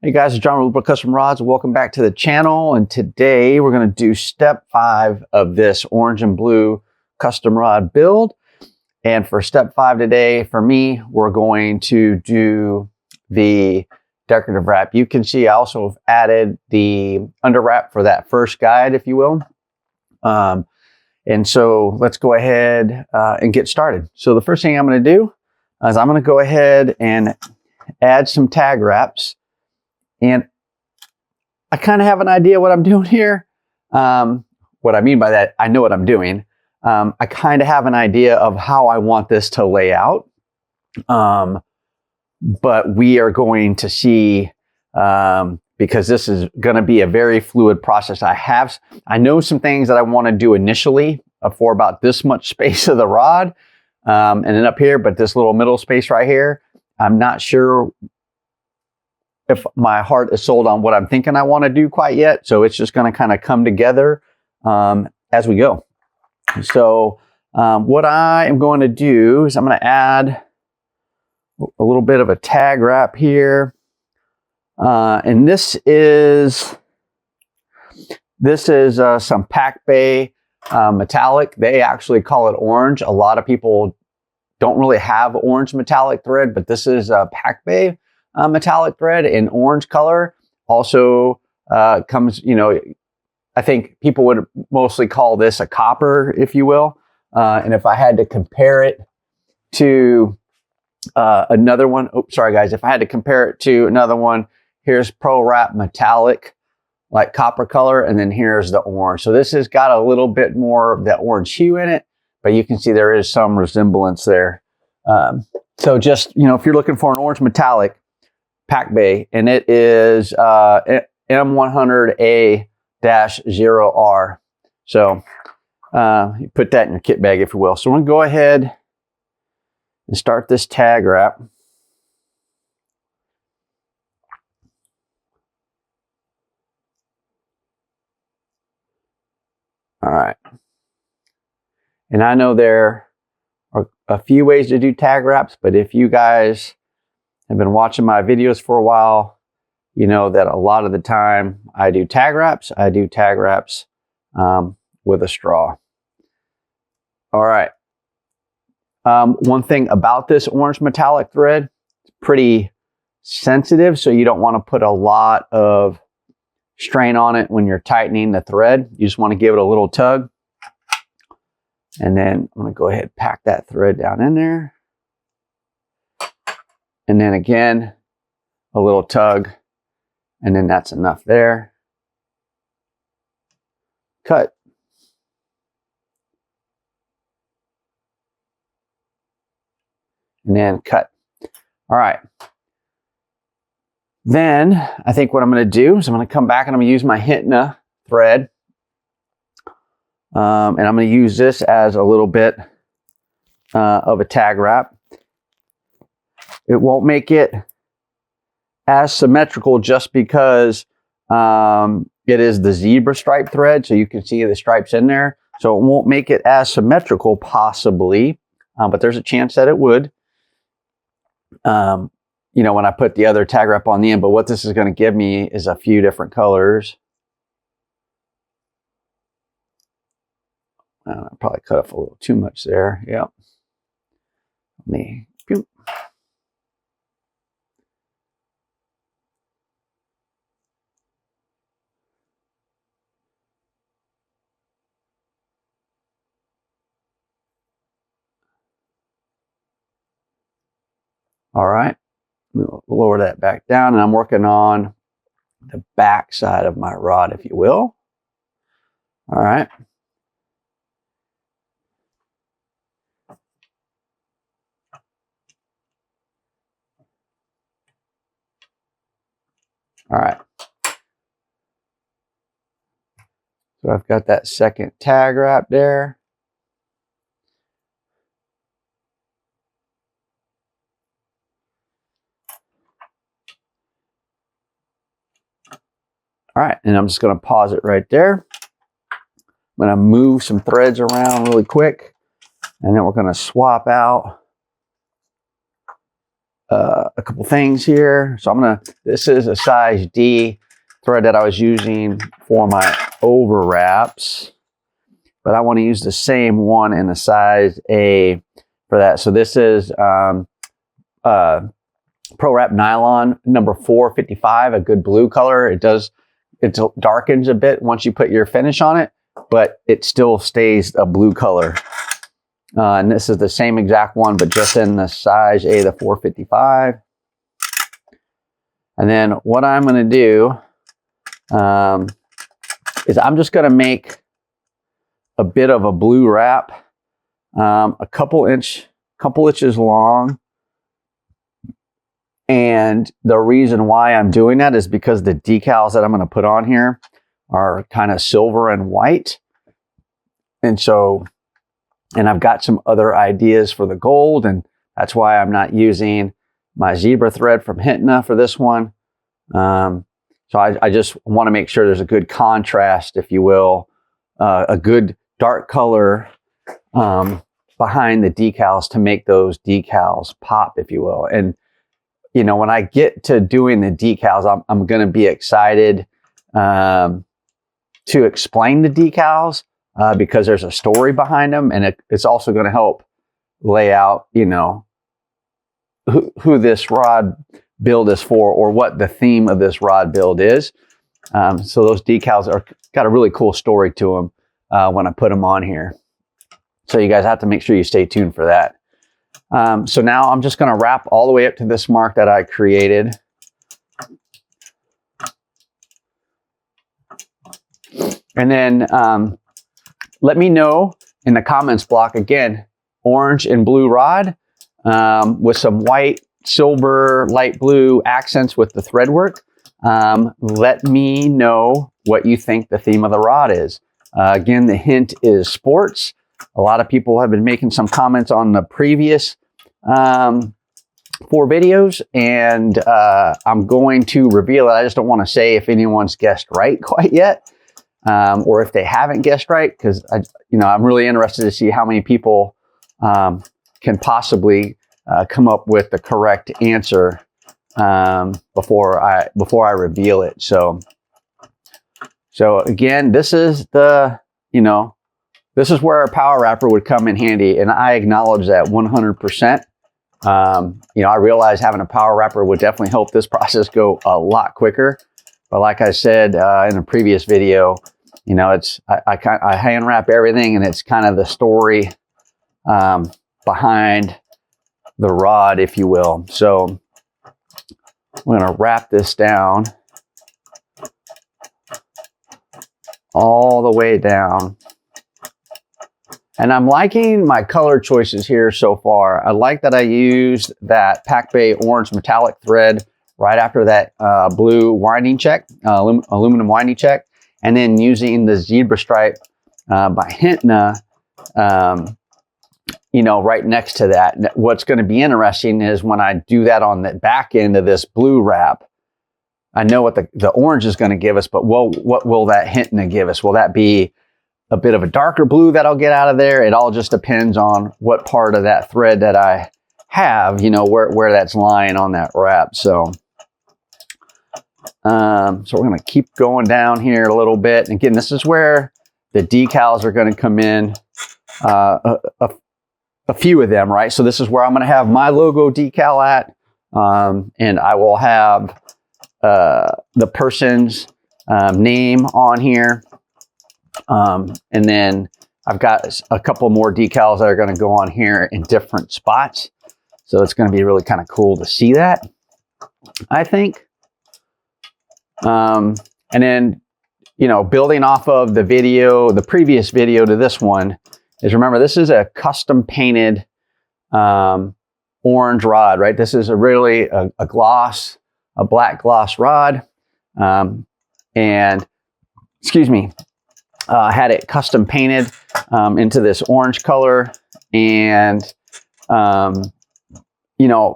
Hey guys, it's John with ReelBlue Custom Rods. Welcome back to the channel. And today we're going to do step 5 of this orange and blue custom rod build. And for step 5 today, for me, we're going to do the decorative wrap. You can see I also have added the under wrap for that first guide, if you will. And so let's go ahead and get started. So the first thing I'm going to do is I'm going to go ahead and add some tag wraps. And I kind of have an idea what I'm doing here. What I mean by that, I know what I'm doing. I kind of have an idea of how I want this to lay out. But we are going to see, because this is going to be a very fluid process. I know some things that I want to do initially for about this much space of the rod, and then up here, but this little middle space right here, I'm not sure if my heart is sold on what I'm thinking I want to do quite yet. So it's just going to kind of come together as we go. So what I am going to do is I'm going to add a little bit of a tag wrap here. And this is some Pac Bay metallic. They actually call it orange. A lot of people don't really have orange metallic thread, but this is a Pac Bay metallic thread in orange color. Also comes, I think people would mostly call this a copper, if you will. And if I had to compare it to another one, sorry guys, if I had to compare it to another one, here's Pro Wrap metallic, like copper color, and then here's the orange. So this has got a little bit more of that orange hue in it, but you can see there is some resemblance there. So just, if you're looking for an orange metallic, Pac Bay, and it is M100A-0R. So you put that in your kit bag, if you will. So we're going to go ahead and start this tag wrap. All right. And I know there are a few ways to do tag wraps, but if you guys have been watching my videos for a while, you know that a lot of the time I do tag wraps with a straw. All right. One thing about this orange metallic thread, it's pretty sensitive, so you don't want to put a lot of strain on it when you're tightening the thread. You just want to give it a little tug. And then I'm going to go ahead and pack that thread down in there. And then again, a little tug, and then that's enough there. Cut. And then cut. All right. Then I think what I'm going to do is I'm going to come back and I'm going to use my Hintna thread. And I'm going to use this as a little bit of a tag wrap. It won't make it as symmetrical just because it is the zebra stripe thread, so you can see the stripes in there. So it won't make it as symmetrical possibly, but there's a chance that it would. When I put the other tag wrap on the end, but what this is going to give me is a few different colors. I probably cut off a little too much there. Yep. All right, we'll lower that back down, and I'm working on the back side of my rod, if you will. All right. All right. So I've got that second tag wrap there. All right, and I'm just going to pause it right there. I'm going to move some threads around really quick, and then we're going to swap out a couple things here. So this is a size D thread that I was using for my overwraps, but I want to use the same one in the size A for that. So this is Pro Wrap Nylon number 455, a good blue color. It darkens a bit once you put your finish on it, but it still stays a blue color. And this is the same exact one, but just in the size A, the 455. And then what I'm going to do is I'm just going to make a bit of a blue wrap, a couple inches long. And the reason why I'm doing that is because the decals that I'm going to put on here are kind of silver and white. And I've got some other ideas for the gold, and that's why I'm not using my zebra thread from Hintna for this one. So I just want to make sure there's a good contrast, if you will, a good dark color behind the decals to make those decals pop, if you will. And, you know, when I get to doing the decals, I'm going to be excited to explain the decals because there's a story behind them, and it's also going to help lay out, you know, who this rod build is for, or what the theme of this rod build is. So those decals got a really cool story to them when I put them on here. So you guys have to make sure you stay tuned for that. So now I'm just going to wrap all the way up to this mark that I created. And then let me know in the comments block, again, orange and blue rod with some white, silver, light blue accents with the thread work. Let me know what you think the theme of the rod is. Again, the hint is sports. A lot of people have been making some comments on the previous 4 videos, and I'm going to reveal it. I just don't want to say if anyone's guessed right quite yet, or if they haven't guessed right, because I'm really interested to see how many people can possibly come up with the correct answer before I reveal it. So again, this is this is where a power wrapper would come in handy, and I acknowledge that 100%. I realize having a power wrapper would definitely help this process go a lot quicker. But like I said in a previous video, I hand wrap everything, and it's kind of the story behind the rod, if you will. So I'm going to wrap this down all the way down. And I'm liking my color choices here so far. I like that I used that Pac Bay orange metallic thread right after that blue winding check, aluminum winding check, and then using the zebra stripe by Hintna, right next to that. What's going to be interesting is when I do that on the back end of this blue wrap, I know what the orange is going to give us, but what will that Hintna give us? Will that be a bit of a darker blue that I'll get out of there? It all just depends on what part of that thread that I have, where that's lying on that wrap. So we're going to keep going down here a little bit. And again, this is where the decals are going to come in, a few of them, right? So this is where I'm going to have my logo decal at, and I will have the person's name on here. And then I've got a couple more decals that are going to go on here in different spots. So it's going to be really kind of cool to see that, I think. And then, building off of the previous video to this one is, remember, this is a custom painted orange rod, right? This is a black gloss rod. And excuse me, had it custom painted into this orange color. And,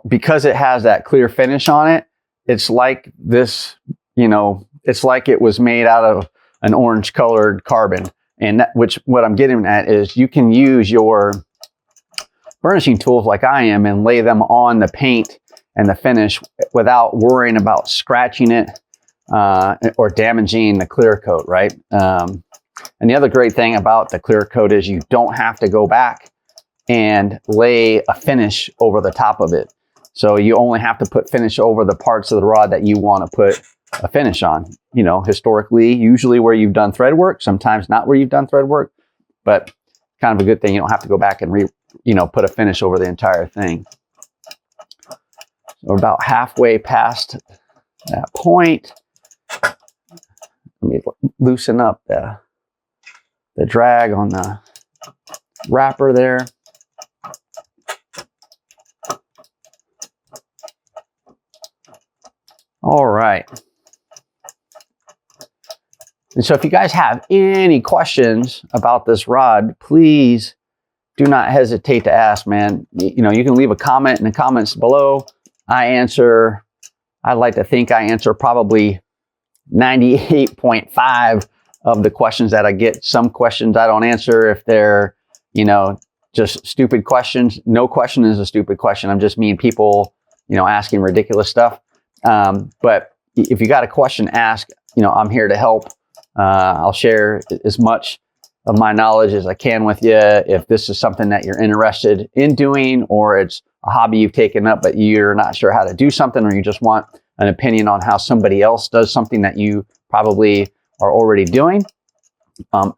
because it has that clear finish on it, it's like this, it's like it was made out of an orange colored carbon. And what I'm getting at is you can use your burnishing tools like I am and lay them on the paint and the finish without worrying about scratching it or damaging the clear coat, right? And the other great thing about the clear coat is you don't have to go back and lay a finish over the top of it. So you only have to put finish over the parts of the rod that you want to put a finish on. You know, historically, usually where you've done thread work, sometimes not where you've done thread work, but kind of a good thing. You don't have to go back and put a finish over the entire thing. So we're about halfway past that point. Let me loosen up the drag on the wrapper there. All right. And so if you guys have any questions about this rod, please do not hesitate to ask, man. You know, you can leave a comment in the comments below. I'd like to think I answer probably 98.5 of the questions that I get. Some questions I don't answer if they're, you know, just stupid questions. No question is a stupid question. I'm just mean people, you know, asking ridiculous stuff. But if you got a question, ask. You know, I'm here to help. I'll share as much of my knowledge as I can with you. If this is something that you're interested in doing, or it's a hobby you've taken up, but you're not sure how to do something, or you just want an opinion on how somebody else does something that you probably are already doing,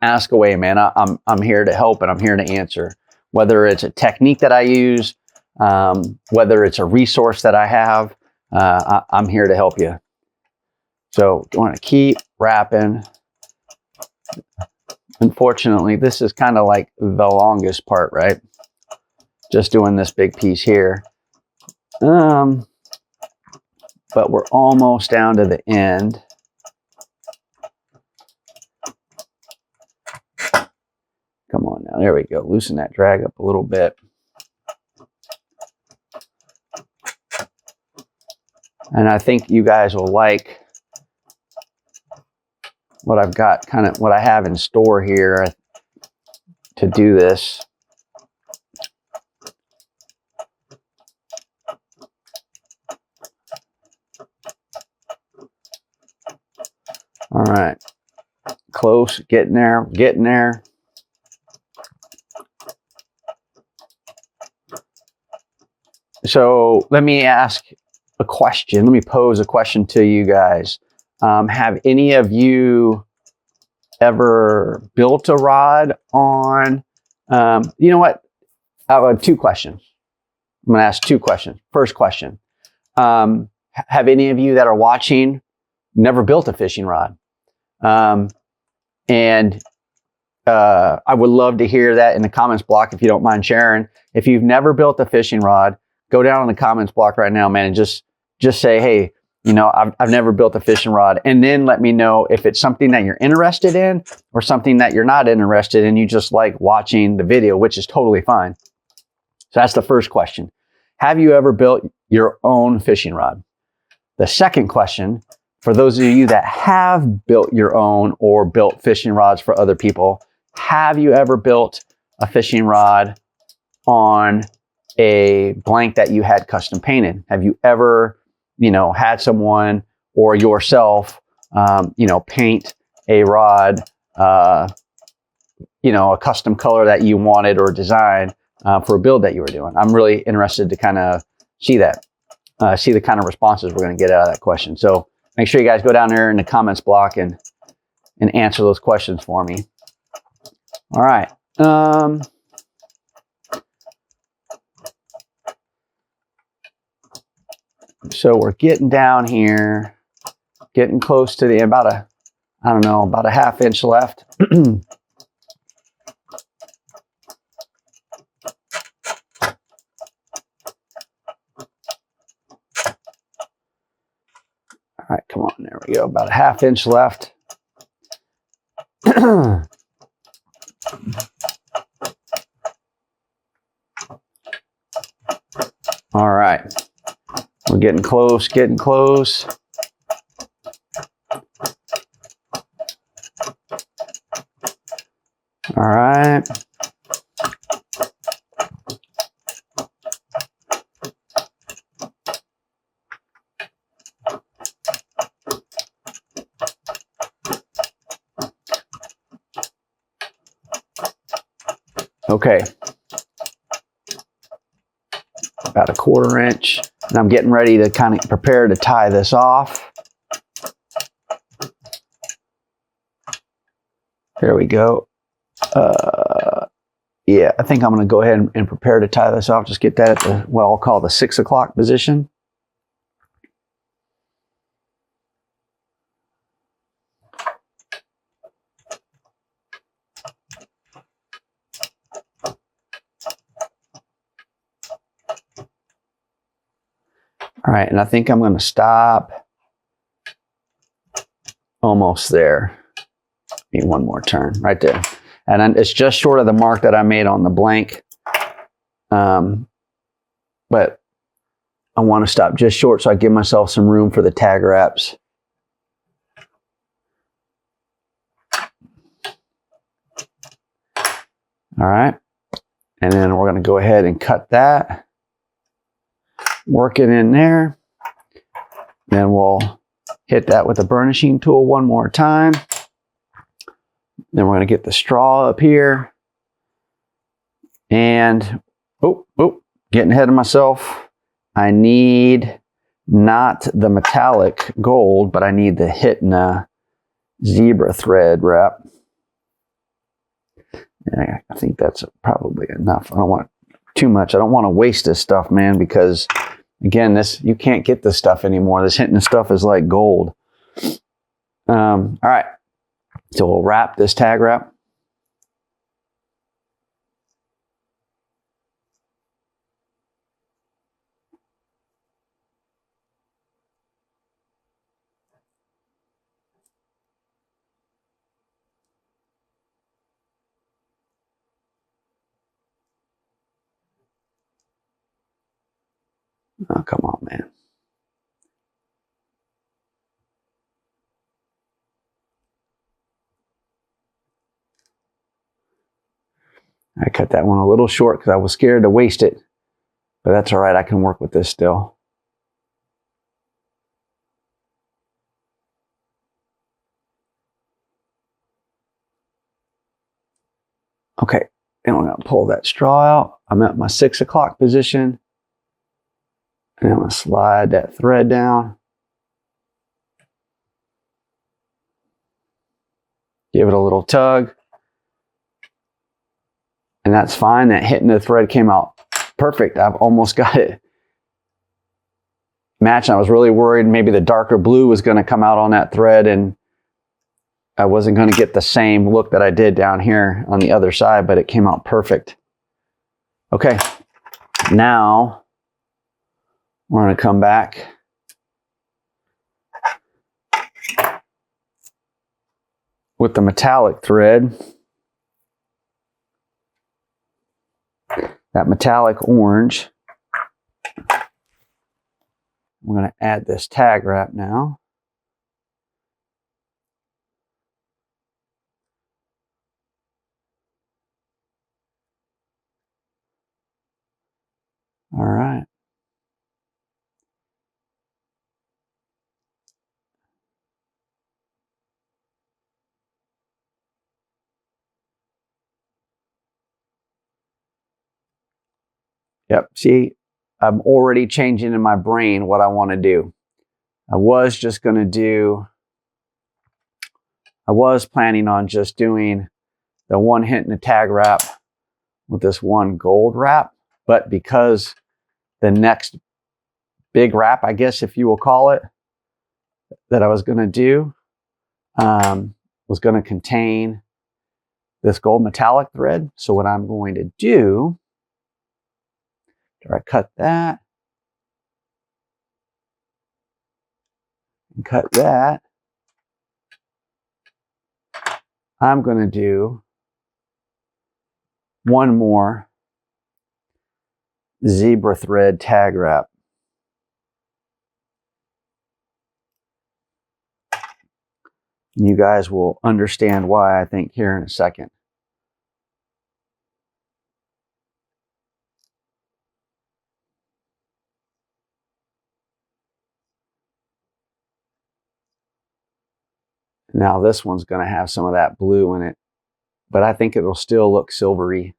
ask away, man. I'm here to help, and I'm here to answer. Whether it's a technique that I use, whether it's a resource that I have, I'm here to help you. So you want to keep wrapping. Unfortunately, this is kind of like the longest part, right? Just doing this big piece here. But we're almost down to the end. Come on now, there we go. Loosen that drag up a little bit. And I think you guys will like what I've got, kind of what I have in store here to do this. All right, close, getting there, getting there. So let me ask a question. Let me pose a question to you guys. Have any of you ever built a rod on, you know what? I have 2 questions. I'm going to ask 2 questions. First question, have any of you that are watching never built a fishing rod? I would love to hear that in the comments block if you don't mind sharing. If you've never built a fishing rod, go down in the comments block right now, man, and just say, hey, you know, I've never built a fishing rod. And then let me know if it's something that you're interested in or something that you're not interested in. You just like watching the video, which is totally fine. So that's the first question. Have you ever built your own fishing rod? The second question, for those of you that have built your own or built fishing rods for other people, have you ever built a fishing rod on a blank that you had custom painted? Have you ever, you know, had someone or yourself, you know, paint a rod, you know, a custom color that you wanted or design for a build that you were doing? I'm really interested to kind of see that, see the kind of responses we're going to get out of that question. So make sure you guys go down there in the comments block and answer those questions for me. All right. So we're getting down here, getting close to the end, about a 1/2 inch left. All right, come on, there we go, about a 1/2 inch left. All right. We're getting close, getting close. All right. Okay. About a 1/4 inch. And I'm getting ready to kind of prepare to tie this off. There we go. Yeah, I think I'm going to go ahead and prepare to tie this off. Just get that at the, what I'll call the 6 o'clock position. All right, and I think I'm going to stop almost there. Need one more turn right there. And then it's just short of the mark that I made on the blank. But I want to stop just short so I give myself some room for the tag wraps. All right. And then we're going to go ahead and cut that. Work it in there. Then we'll hit that with a burnishing tool one more time. Then we're going to get the straw up here. And, getting ahead of myself. I need not the metallic gold, but I need the Hitna zebra thread wrap. And I think that's probably enough. I don't want too much. I don't want to waste this stuff, man, because again, you can't get this stuff anymore. This Hitna stuff is like gold. All right. So we'll wrap this tag wrap. Oh, come on, man. I cut that one a little short because I was scared to waste it. But that's all right. I can work with this still. Okay. And I'm going to pull that straw out. I'm at my 6 o'clock position. And I'm going to slide that thread down. Give it a little tug. And that's fine. That hitting the thread came out perfect. I've almost got it matched. I was really worried maybe the darker blue was going to come out on that thread and I wasn't going to get the same look that I did down here on the other side, but it came out perfect. Okay, now we're going to come back with the metallic thread. That metallic orange. We're going to add this tag wrap now. All right. Yep, see, I'm already changing in my brain what I want to do. I was planning on just doing the one hint and a tag wrap with this one gold wrap, but because the next big wrap, I guess if you will call it, that I was going to do was going to contain this gold metallic thread. So what I'm going to do, after I cut that and cut that, I'm going to do one more zebra thread tag wrap. And you guys will understand why, I think, here in a second. Now this one's going to have some of that blue in it, but I think it will still look silvery.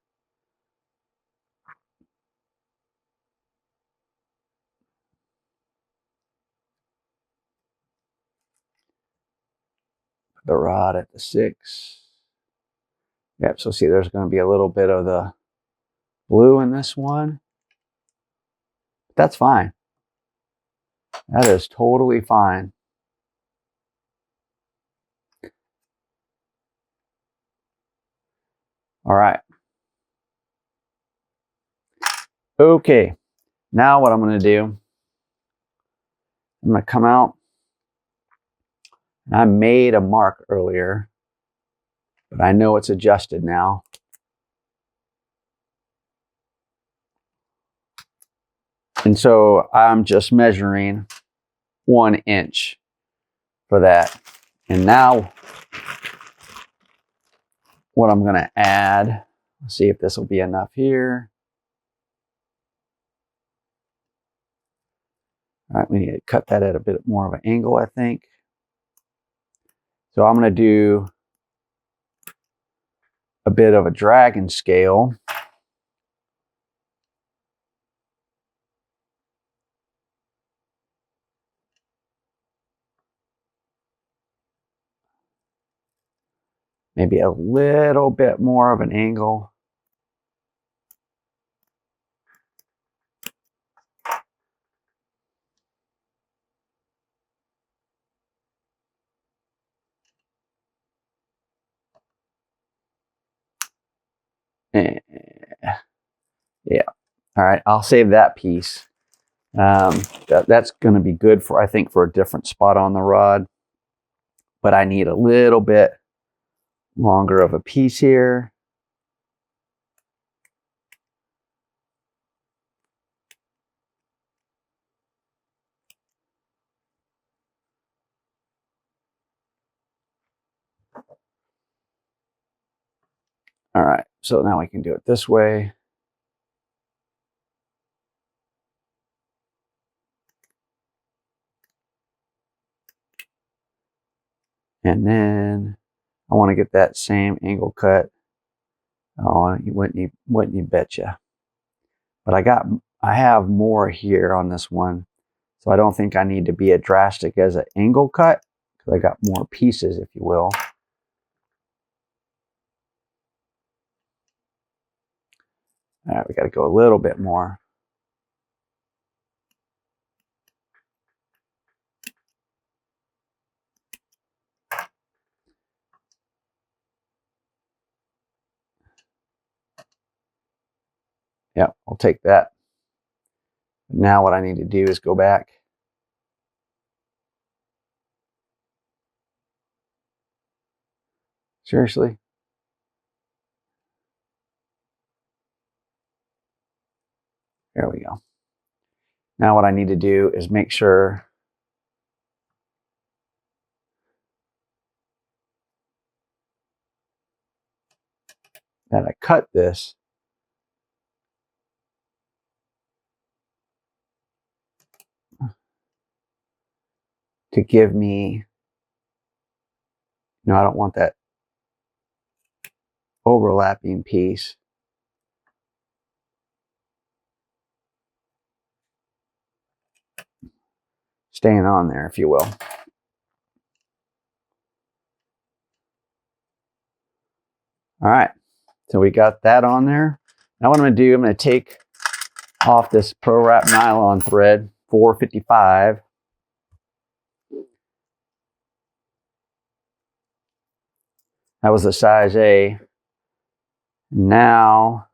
the rod at the 6. Yep, so see there's going to be a little bit of the blue in this one. That's fine. That is totally fine. All right. Okay, now what I'm going to do, I'm going to come out, and I made a mark earlier, but I know it's adjusted now. And so I'm just measuring 1 inch for that. And now what I'm going to add, let's see if this will be enough here. All right, we need to cut that at a bit more of an angle, I think. So I'm going to do a bit of a dragon scale. Maybe a little bit more of an angle. Yeah. All right. I'll save that piece. That's going to be good for, I think, for a different spot on the rod. But I need a little bit longer of a piece here. All right. So now we can do it this way. And then I want to get that same angle cut. Oh, you wouldn't you betcha. But I have more here on this one. So I don't think I need to be as drastic as an angle cut, because I got more pieces, if you will. All right, we got to go a little bit more. Yeah, I'll take that. Now what I need to do is go back. Seriously? There we go. Now what I need to do is make sure that I cut this to give me, I don't want that overlapping piece. Staying on there, if you will. All right, so we got that on there. Now what I'm going to do, I'm going to take off this Pro Wrap nylon thread, 455. That was the size A. Now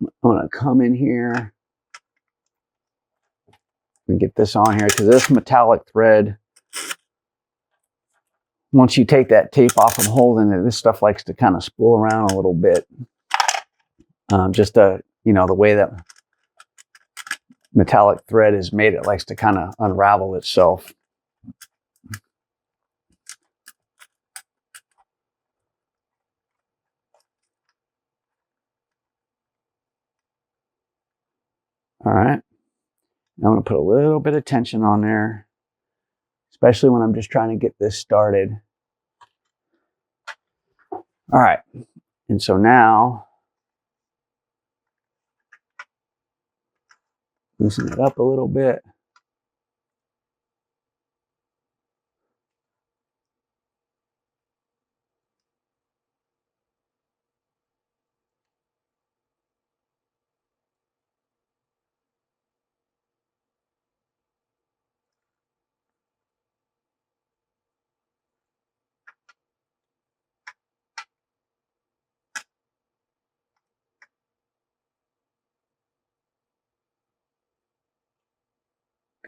I'm going to come in here and get this on here, because this metallic thread, once you take that tape off from holding it, this stuff likes to kind of spool around a little bit. Just the way that metallic thread is made, it likes to kind of unravel itself. All right. I'm going to put a little bit of tension on there, especially when I'm just trying to get this started. All right. And so now, loosen it up a little bit.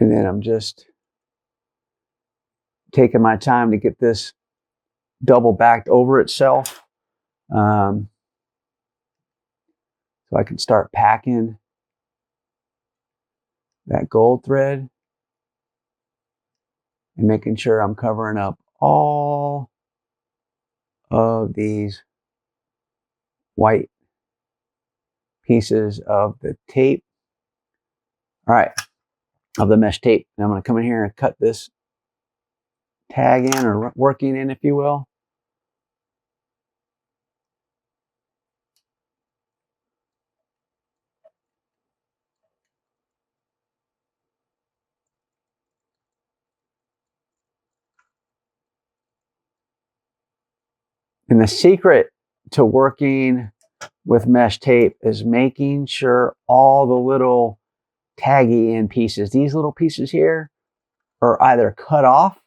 And then I'm just taking my time to get this double backed over itself. So I can start packing that gold thread and making sure I'm covering up all of these white pieces of the tape. All right, of the mesh tape. And I'm going to come in here and cut this tag in, or working in, if you will. And the secret to working with mesh tape is making sure all the little taggy in pieces, these little pieces here, are either cut off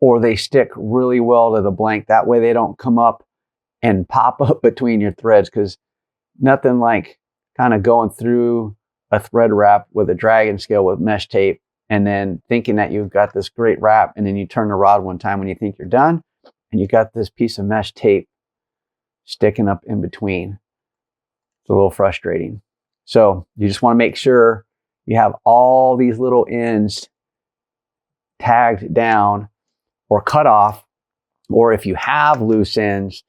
or they stick really well to the blank. That way they don't come up and pop up between your threads, because nothing like kind of going through a thread wrap with a dragon scale with mesh tape and then thinking that you've got this great wrap, and then you turn the rod one time when you think you're done and you got this piece of mesh tape sticking up in between. It's a little frustrating. So you just want to make sure you have all these little ends tagged down or cut off, or if you have loose ends,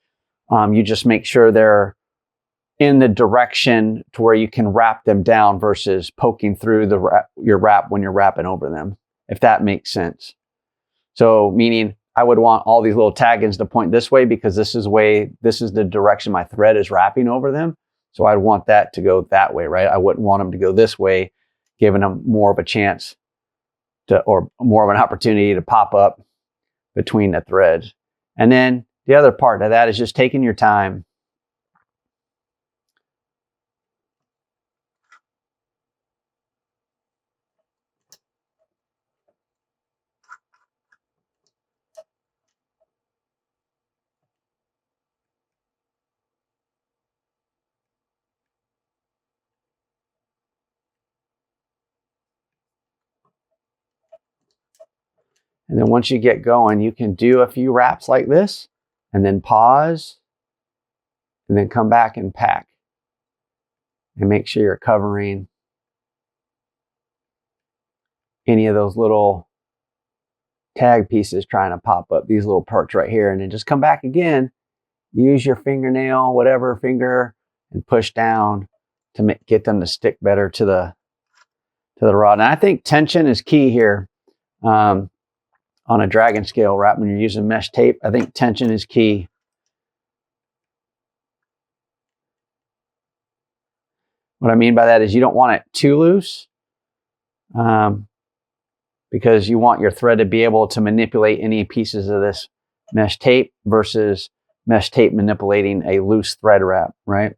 you just make sure they're in the direction to where you can wrap them down versus poking through your wrap when you're wrapping over them, if that makes sense. So meaning I would want all these little tag ends to point this way, because this is the direction my thread is wrapping over them. So I'd want that to go that way, right? I wouldn't want them to go this way, giving them more of a chance to, or more of an opportunity to pop up between the threads. And then the other part of that is just taking your time. And then once you get going, you can do a few wraps like this and then pause and then come back and pack. And make sure you're covering any of those little tag pieces trying to pop up, these little parts right here. And then just come back again, use your fingernail, whatever finger, and push down to get them to stick better to the rod. And I think tension is key here. On a dragon scale wrap, when you're using mesh tape, I think tension is key. What I mean by that is you don't want it too loose, because you want your thread to be able to manipulate any pieces of this mesh tape versus mesh tape manipulating a loose thread wrap, right?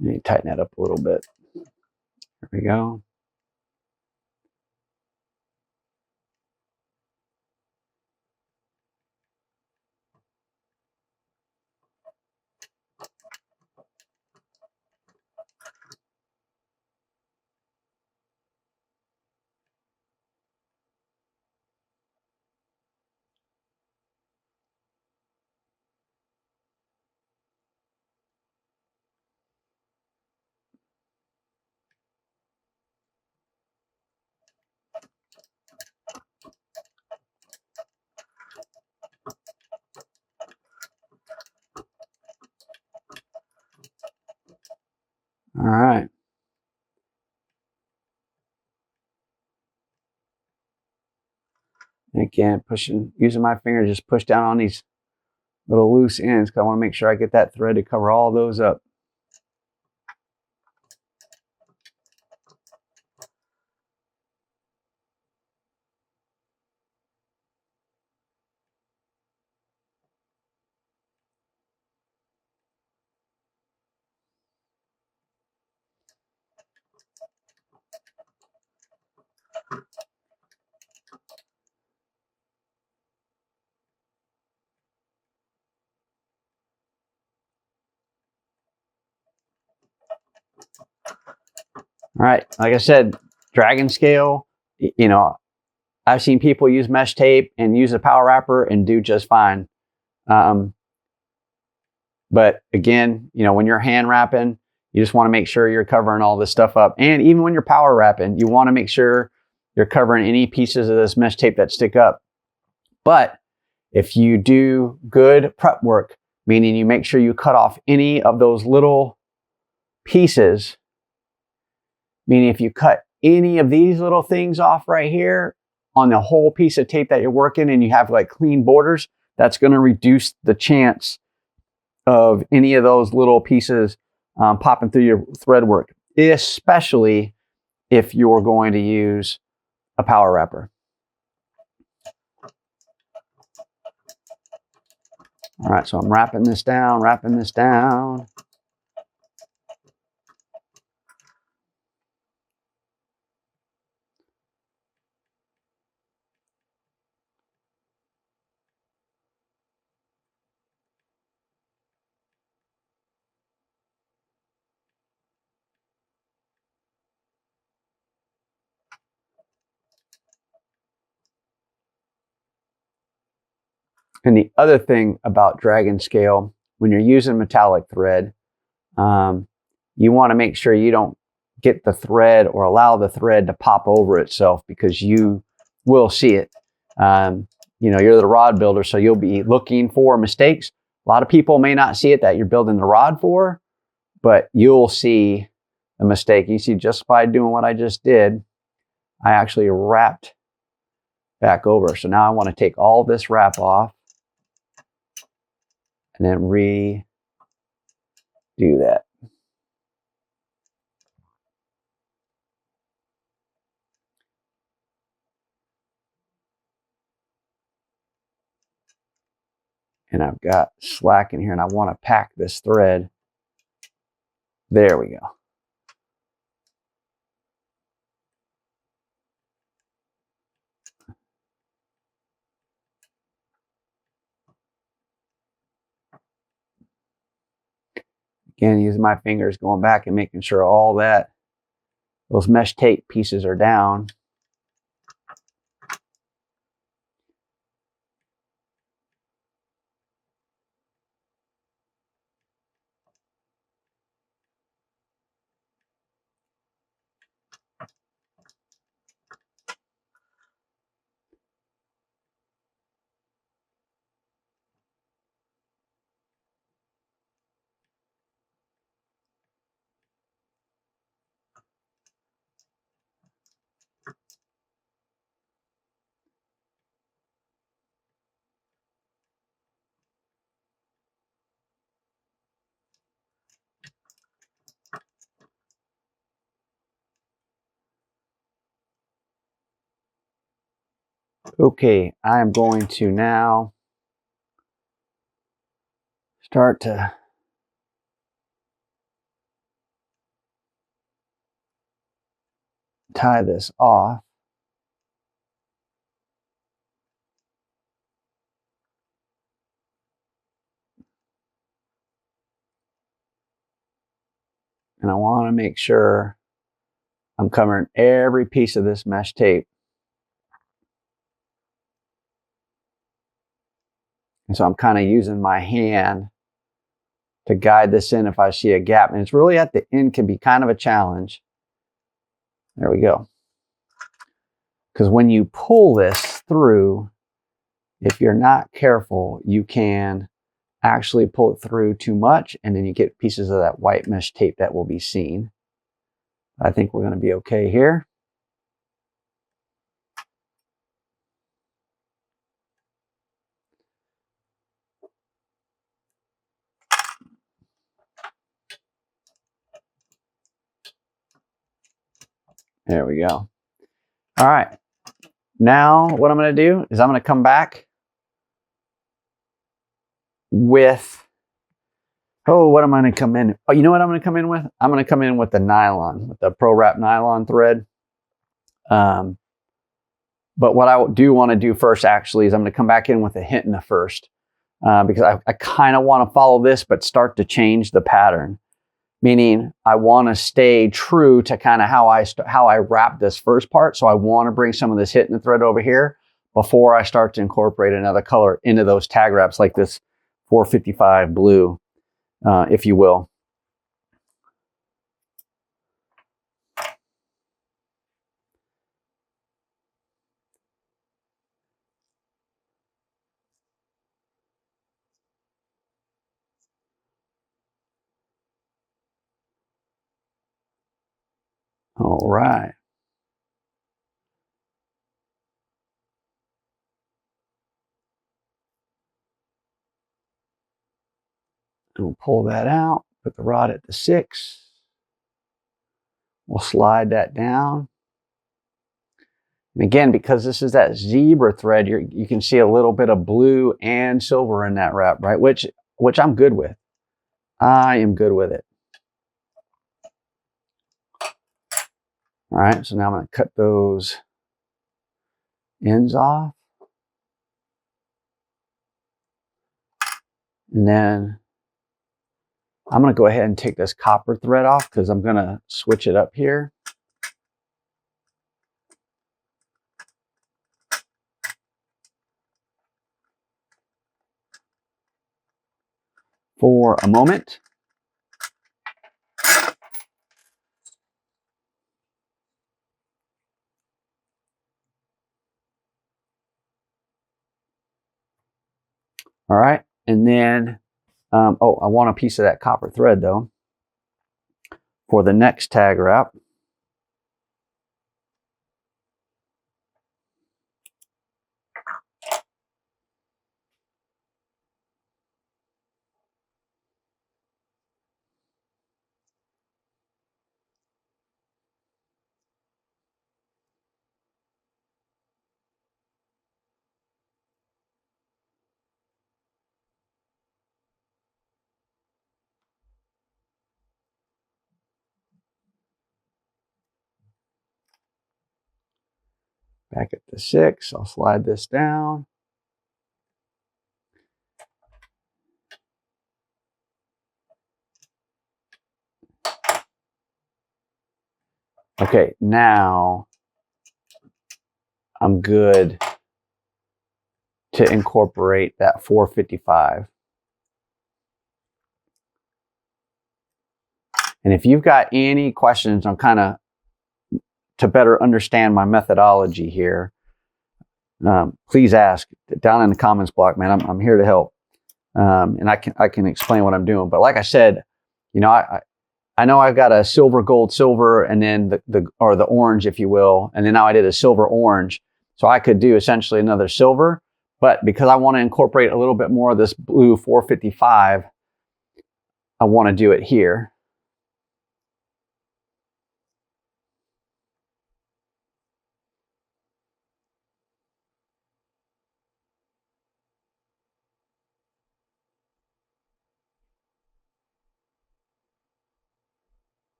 You need to tighten that up a little bit. There we go. All right. And again, using my finger to just push down on these little loose ends, because I want to make sure I get that thread to cover all those up. All right, like I said, dragon scale, you know, I've seen people use mesh tape and use a power wrapper and do just fine. But again, you know, when you're hand wrapping, you just want to make sure you're covering all this stuff up. And even when you're power wrapping, you want to make sure you're covering any pieces of this mesh tape that stick up. But if you do good prep work, meaning you make sure you cut off any of those little pieces, meaning if you cut any of these little things off right here on the whole piece of tape that you're working and you have like clean borders, that's going to reduce the chance of any of those little pieces popping through your thread work, especially if you're going to use a power wrapper. All right, so I'm wrapping this down, And the other thing about dragon scale, when you're using metallic thread, you want to make sure you don't get the thread or allow the thread to pop over itself, because you will see it. You know, you're the rod builder, so you'll be looking for mistakes. A lot of people may not see it that you're building the rod for, but you'll see the mistake. You see, just by doing what I just did, I actually wrapped back over. So now I want to take all this wrap off and then redo that. And I've got slack in here and I want to pack this thread. There we go. Again, using my fingers, going back and making sure all that, those mesh tape pieces are down. Okay, I am going to now start to tie this off. And I want to make sure I'm covering every piece of this mesh tape. And so I'm kind of using my hand to guide this in if I see a gap. And it's really at the end can be kind of a challenge. There we go. Because when you pull this through, if you're not careful, you can actually pull it through too much, and then you get pieces of that white mesh tape that will be seen. I think we're going to be okay here. There we go. All right. Now what I'm going to do is I'm going to come back with, what am I going to come in? Oh, you know what I'm going to come in with? I'm going to come in with the nylon, with the Pro Wrap nylon thread. But what I do want to do first actually is I'm going to come back in with a Hinton first, because I kind of want to follow this, but start to change the pattern. meaning I want to stay true to kind of how I wrap this first part. So I want to bring some of this hit in the thread over here before I start to incorporate another color into those tag wraps, like this 455 blue, if you will. All right. We'll pull that out, put the rod at the 6. We'll slide that down. And again, because this is that zebra thread, you can see a little bit of blue and silver in that wrap, right? Which I'm good with. I am good with it. All right, so now I'm going to cut those ends off. And then I'm going to go ahead and take this copper thread off because I'm going to switch it up here. For a moment. All right, and then, oh, I want a piece of that copper thread though for the next tag wrap. Back at the 6, I'll slide this down. Okay, now I'm good to incorporate that 455. And if you've got any questions on kind of to better understand my methodology here, please ask down in the comments block, man. I'm here to help. And I can explain what I'm doing. But like I said, you know, I know I've got a silver, gold, silver, and then the orange, if you will. And then now I did a silver orange. So I could do essentially another silver, but because I want to incorporate a little bit more of this blue 455, I want to do it here.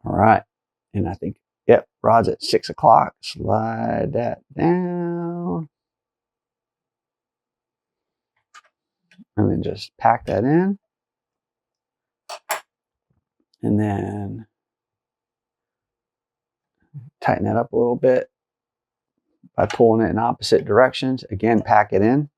All right. And I think, yep, rod's at 6 o'clock. Slide that down. And then just pack that in. And then tighten that up a little bit by pulling it in opposite directions. Again, pack it in.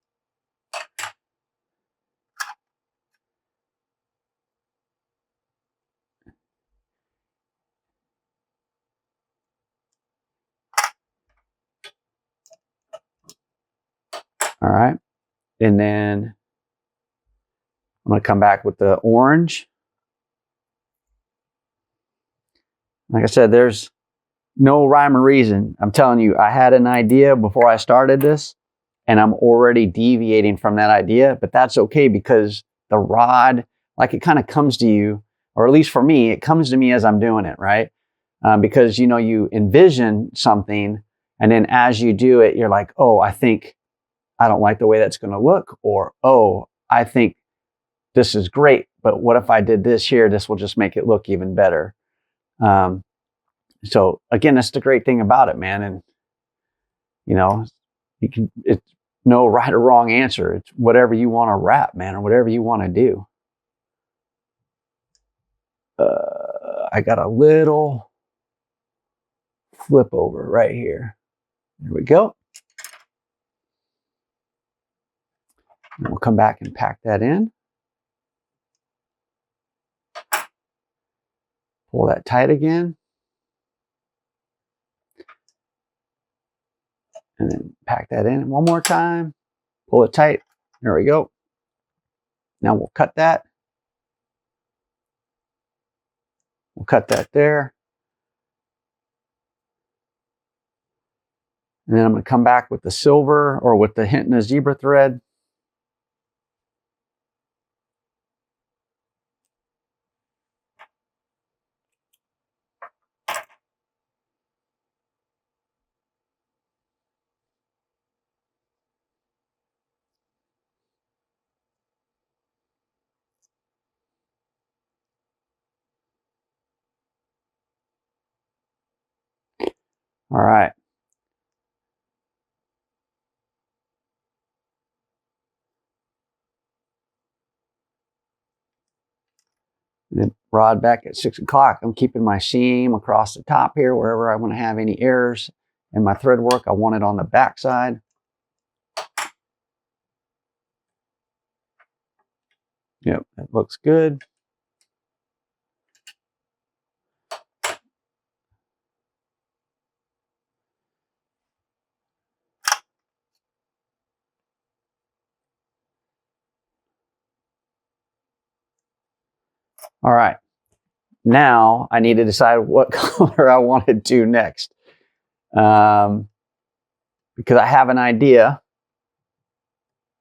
All right. And then I'm going to come back with the orange. Like I said, there's no rhyme or reason. I'm telling you, I had an idea before I started this, and I'm already deviating from that idea, but that's okay because the rod, like it kind of comes to you, or at least for me, it comes to me as I'm doing it, right? Because, you know, you envision something, and then as you do it, you're like, oh, I think I don't like the way that's going to look, or, oh, I think this is great, but what if I did this here? This will just make it look even better. So again, that's the great thing about it, man. And you know, it's no right or wrong answer. It's whatever you want to wrap, man, or whatever you want to do. I got a little flip over right here. There we go. And we'll come back and pack that in. Pull that tight again. And then pack that in one more time. Pull it tight. There we go. Now we'll cut that. We'll cut that there. And then I'm going to come back with the silver or with the hint in the zebra thread. All right. And then rod back at 6 o'clock. I'm keeping my seam across the top here, wherever I want to have any errors in my thread work. I want it on the back side. Yep, that looks good. All right. Now I need to decide what color I want to do next. Because I have an idea.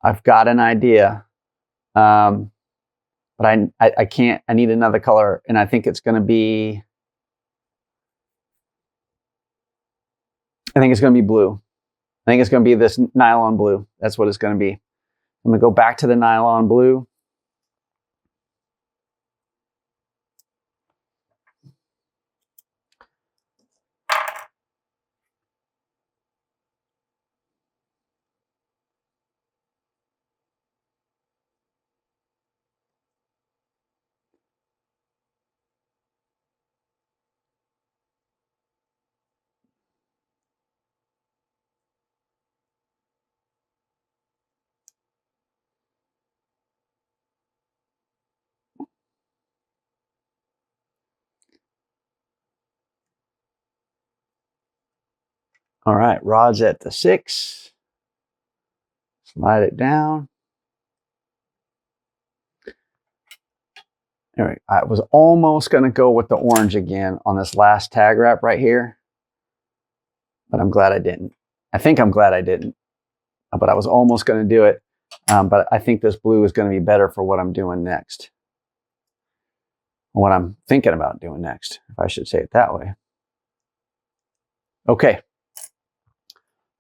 I've got an idea. But I can't, I need another color, and I think it's going to be, I think it's going to be blue. I think it's going to be this nylon blue. That's what it's going to be. I'm going to go back to the nylon blue. All right, rod's at the 6. Slide it down. All right, I was almost going to go with the orange again on this last tag wrap right here, but I'm glad I didn't. I think I'm glad I didn't, but I was almost going to do it. But I think this blue is going to be better for what I'm doing next. What I'm thinking about doing next, if I should say it that way. Okay.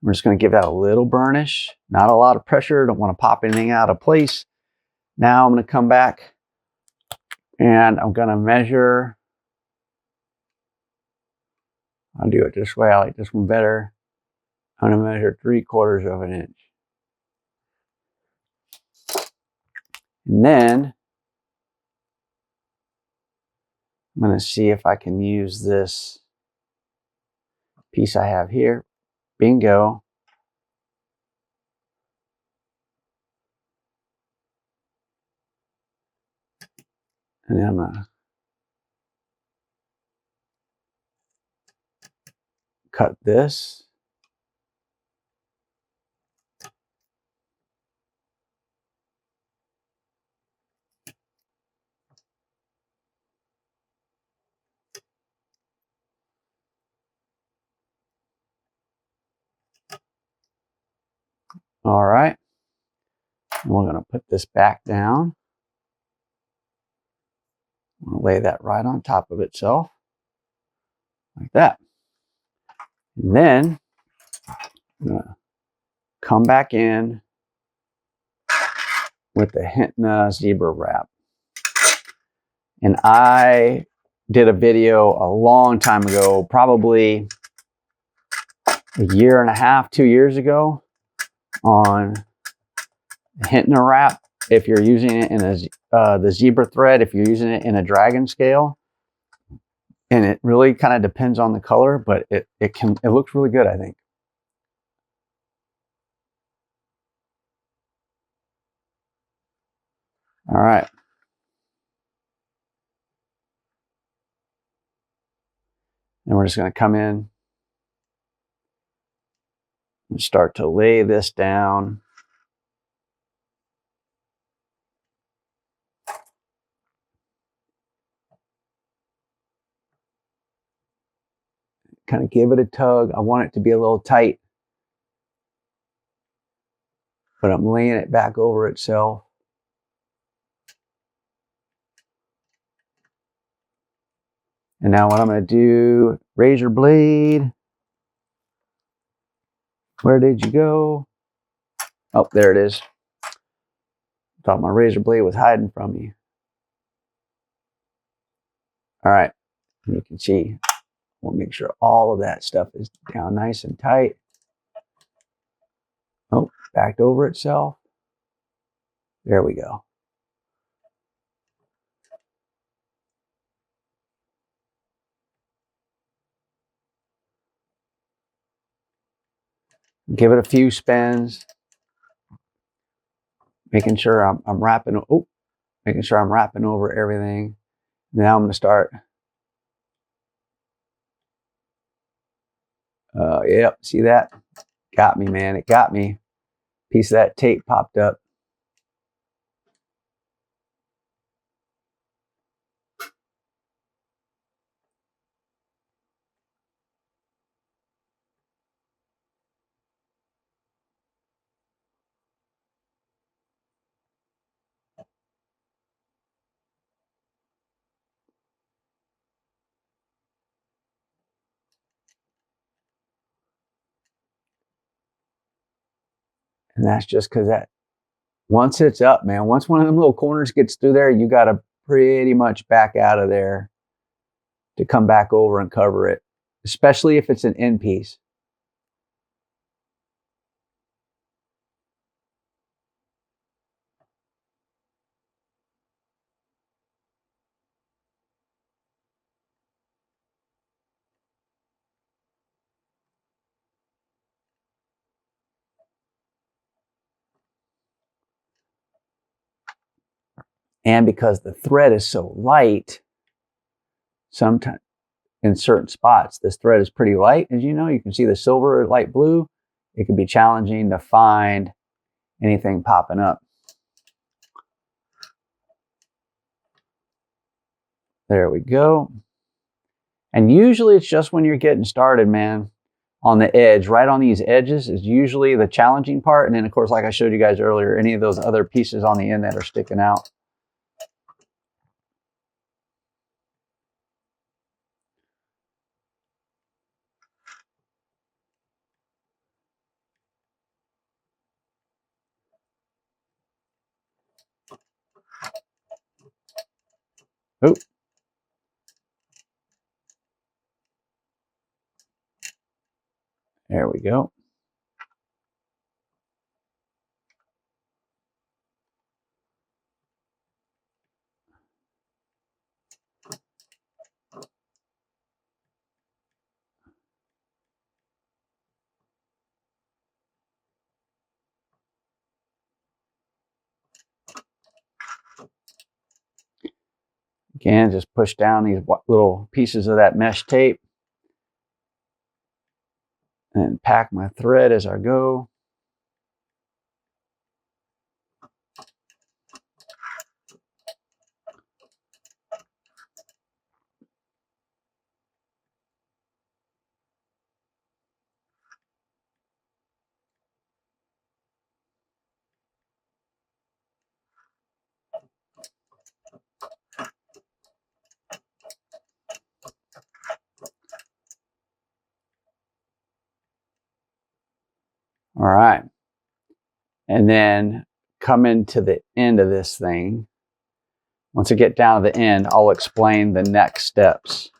I'm just going to give that a little burnish, not a lot of pressure. Don't want to pop anything out of place. Now I'm going to come back and I'm going to measure. I'll do it this way. I like this one better. I'm going to measure 3/4 of an inch. And then I'm going to see if I can use this piece I have here. Bingo. And then I'm going to cut this. All right. And we're going to put this back down. I'm going to lay that right on top of itself. Like that. And then I'm going to come back in with the henna zebra wrap. And I did a video a long time ago, probably a year and a half, 2 years ago, on hinting a wrap. If you're using it in the zebra thread, if you're using it in a dragon scale, and it really kind of depends on the color, but it looks really good, I think. All right. And we're just going to come in and start to lay this down. Kind of give it a tug. I want it to be a little tight, but I'm laying it back over itself. And now what I'm going to do, razor blade. Where did you go? Oh, there it is. Thought my razor blade was hiding from me. All right, and you can see, we'll make sure all of that stuff is down nice and tight. Oh, backed over itself. There we go. Give it a few spins, making sure I'm wrapping. Oh, making sure I'm wrapping over everything. Now I'm going to start. Yep, see that? Got me, man. It got me. Piece of that tape popped up. And that's just because that, once it's up, man, once one of them little corners gets through there, you got to pretty much back out of there to come back over and cover it, especially if it's an end piece. And because the thread is so light, sometimes in certain spots, this thread is pretty light. As you know, you can see the silver or light blue. It can be challenging to find anything popping up. There we go. And usually it's just when you're getting started, man, on the edge, right on these edges is usually the challenging part. And then, of course, like I showed you guys earlier, any of those other pieces on the end that are sticking out. Oop. There we go. Again, just push down these little pieces of that mesh tape and pack my thread as I go. All right. And then coming to the end of this thing, once I get down to the end, I'll explain the next steps.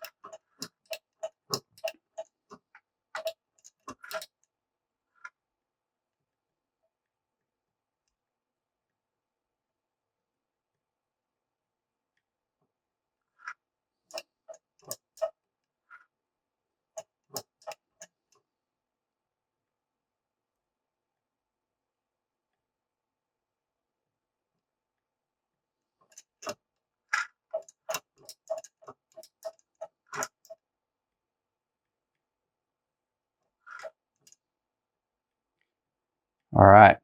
All right.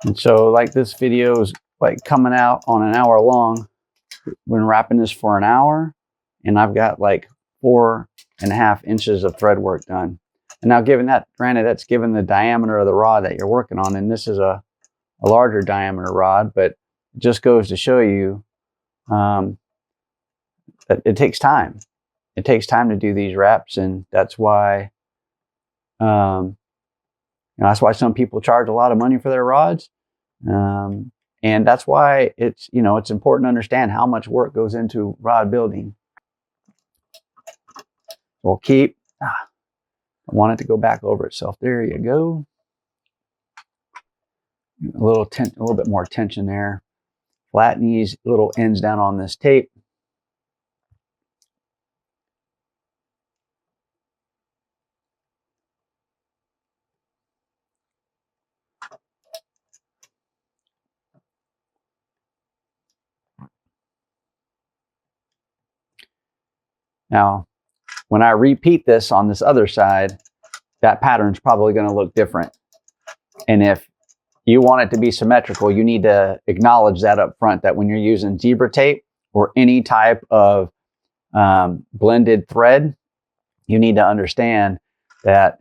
And so like this video is like coming out on an hour long. Been wrapping this for an hour and I've got like 4.5 inches of thread work done. And now granted, that's given the diameter of the rod that you're working on. And this is a larger diameter rod, but it just goes to show you that it takes time. It takes time to do these wraps, and that's why that's why some people charge a lot of money for their rods, and that's why it's important to understand how much work goes into rod building. We'll keep. I want it to go back over itself. There you go. A little bit more tension there. Flatten these little ends down on this tape. Now, when I repeat this on this other side, that pattern's probably going to look different. And if you want it to be symmetrical, you need to acknowledge that up front, that when you're using zebra tape or any type of blended thread, you need to understand that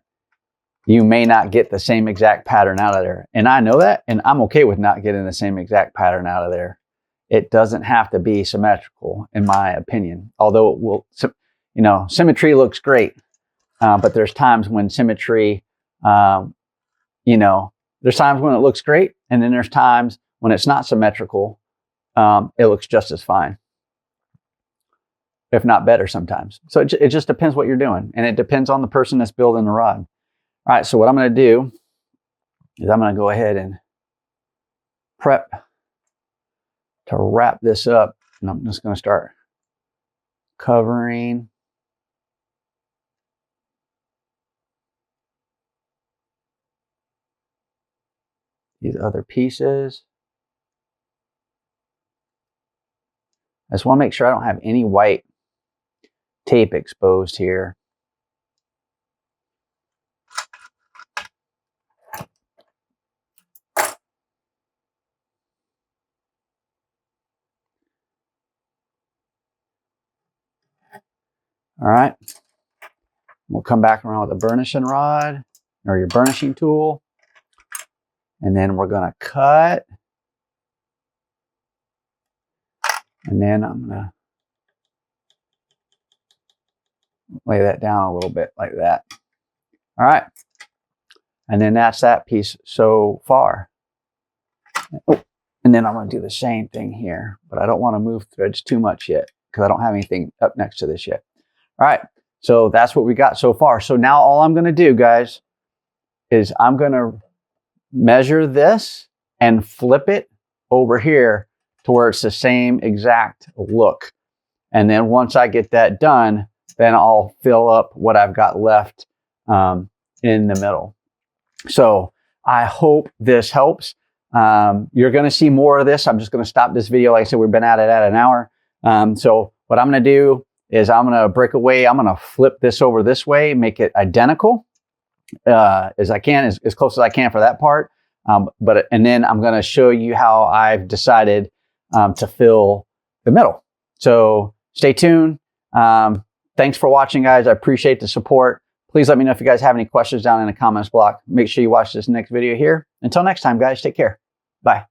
you may not get the same exact pattern out of there. And I know that, and I'm okay with not getting the same exact pattern out of there. It doesn't have to be symmetrical, in my opinion, although it will, symmetry looks great, but there's times when symmetry, there's times when it looks great, and then there's times when it's not symmetrical. It looks just as fine, if not better sometimes. So it just depends what you're doing, and it depends on the person that's building the rod. All right, so what I'm going to do is I'm going to go ahead and prep to wrap this up, and I'm just going to start covering these other pieces. I just want to make sure I don't have any white tape exposed here. All right, we'll come back around with a burnishing rod or your burnishing tool, and then we're going to cut, and then I'm going to lay that down a little bit like that. All right, and then that's that piece so far. Oh, and then I'm going to do the same thing here, but I don't want to move threads too much yet because I don't have anything up next to this yet. All right, so that's what we got so far. So now all I'm going to do, guys, is I'm going to measure this and flip it over here to where it's the same exact look. And then once I get that done, then I'll fill up what I've got left in the middle. So I hope this helps. You're going to see more of this. I'm just going to stop this video. Like I said, we've been at it at an hour. So what I'm going to do is I'm going to break away. I'm going to flip this over this way, make it identical as I can, as close as I can for that part. And then I'm going to show you how I've decided to fill the middle. So stay tuned. Thanks for watching, guys. I appreciate the support. Please let me know if you guys have any questions down in the comments block. Make sure you watch this next video here. Until next time, guys, take care. Bye.